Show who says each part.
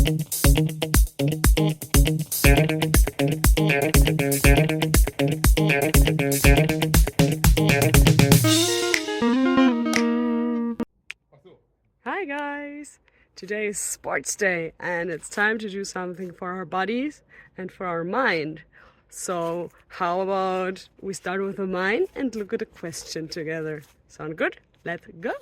Speaker 1: Hi guys! Today is sports day and it's time to do something for our bodies and for our mind. So how about we start with the mind and look at a question together? Sound good? Let's go!